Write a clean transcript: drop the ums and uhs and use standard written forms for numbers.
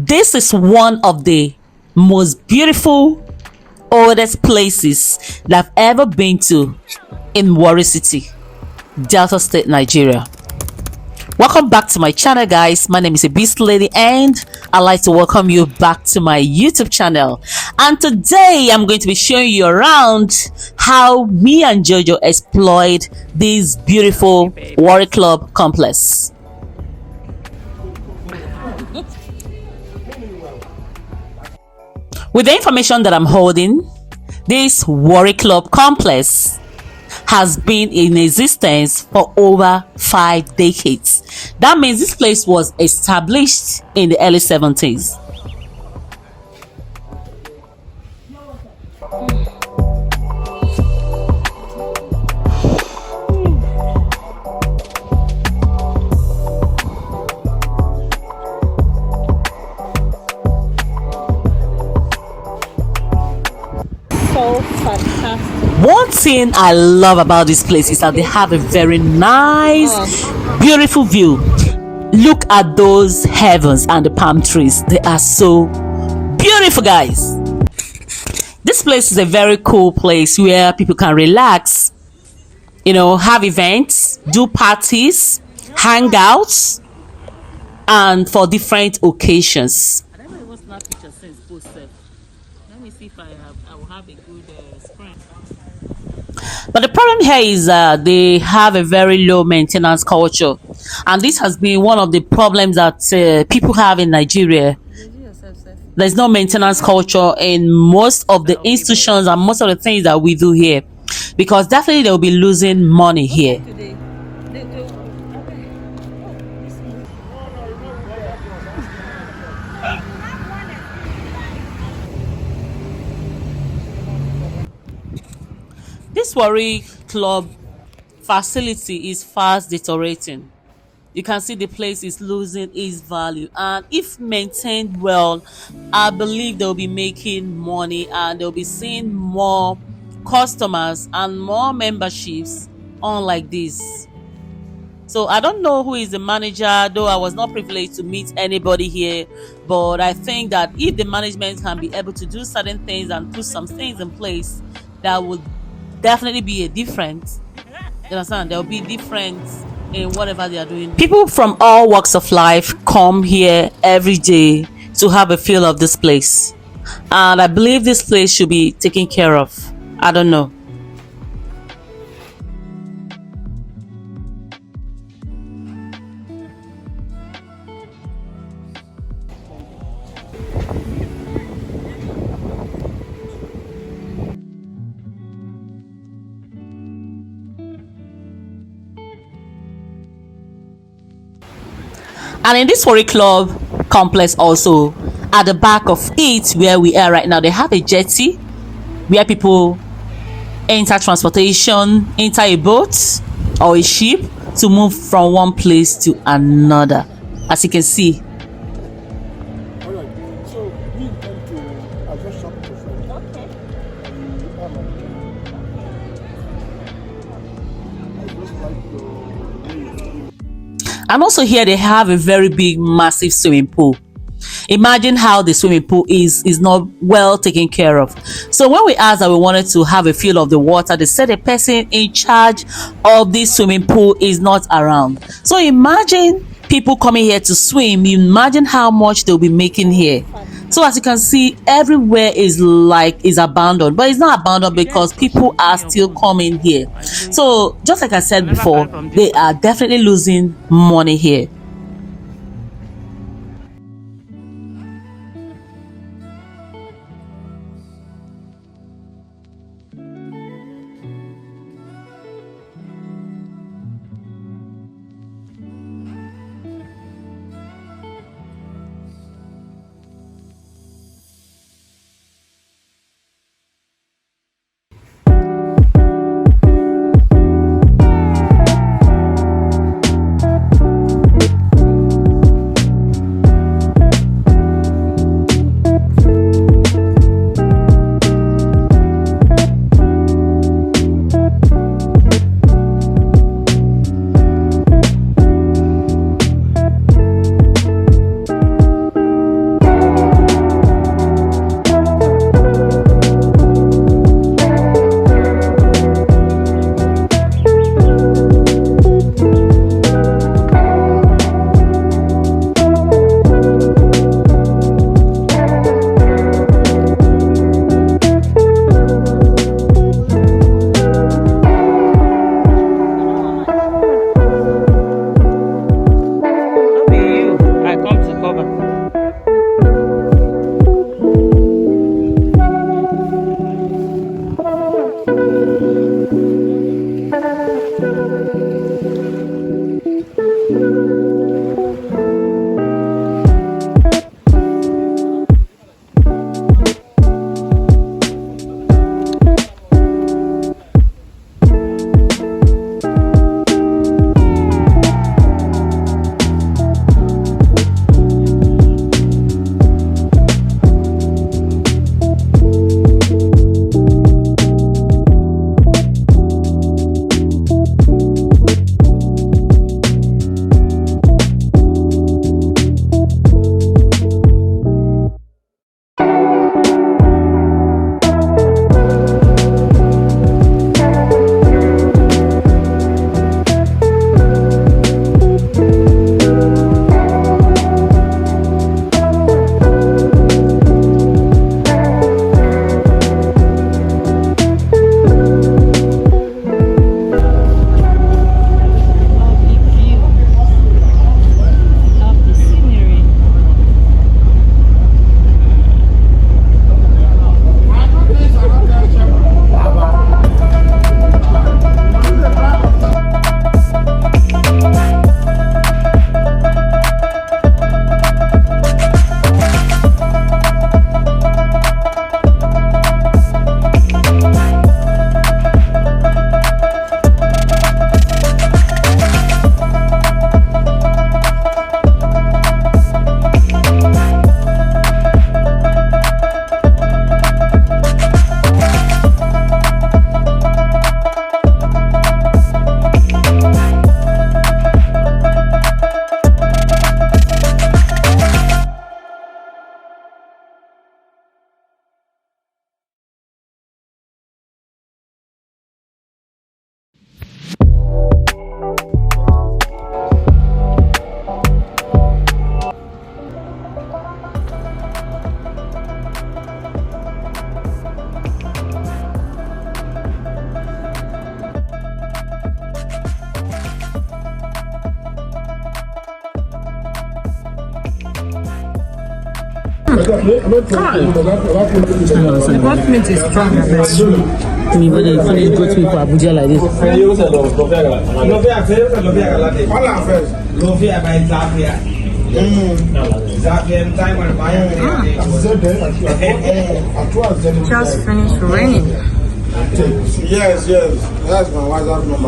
This is one of the most beautiful, oldest places that I've ever been to in Warri City, Delta State, Nigeria. Welcome back to my channel, guys. My name is Ebys'Lady and I'd like to welcome you back to my YouTube channel. And today I'm going to be showing you around how me and Jojo explored this beautiful Warri Club complex. With the information that I'm holding, this Warri Club complex has been in existence for over 5 decades. That means this place was established in the early 70s. So fantastic. One thing I love about this place is that they have a very nice, beautiful view. Look at those heavens and the palm trees. They are so beautiful, guys. This place is a very cool place where people can relax, have events, do parties, hangouts, and for different occasions. I don't know what's not picture since posted. Let me see if I will have a good screen. But the problem here is they have a very low maintenance culture, and this has been one of the problems that people have in Nigeria. There's no maintenance culture in most of the institutions and most of the things that we do here, because definitely they'll be losing money here. This Warri Club facility is fast deteriorating. You can see the place is losing its value, and if maintained well, I believe they'll be making money and they'll be seeing more customers and more memberships unlike this. So I don't know who is the manager, though I was not privileged to meet anybody here, but I think that if the management can be able to do certain things and put some things in place, that would definitely be a difference. You understand? There'll be difference in whatever they are doing. People from all walks of life come here every day to have a feel of this place, and I believe this place should be taken care of. I don't know. And in this Warri Club complex also, at the back of it where we are right now, they have a jetty where people enter transportation, enter a boat or a ship to move from one place to another, as you can see. Alright, so we intend to address some questions. Okay. I just like your. And also here they have a very big, massive swimming pool. Imagine how the swimming pool is not well taken care of. So when we asked that we wanted to have a feel of the water, they said the person in charge of this swimming pool is not around. So imagine people coming here to swim. Imagine how much they'll be making here. So as you can see, everywhere is abandoned, but it's not abandoned because people are still coming here. So just like I said before, they are definitely losing money here. The goat meat is strong. Me, but they finish goat meat for Abuja like this. Just finished raining. Yes, that's my WhatsApp number.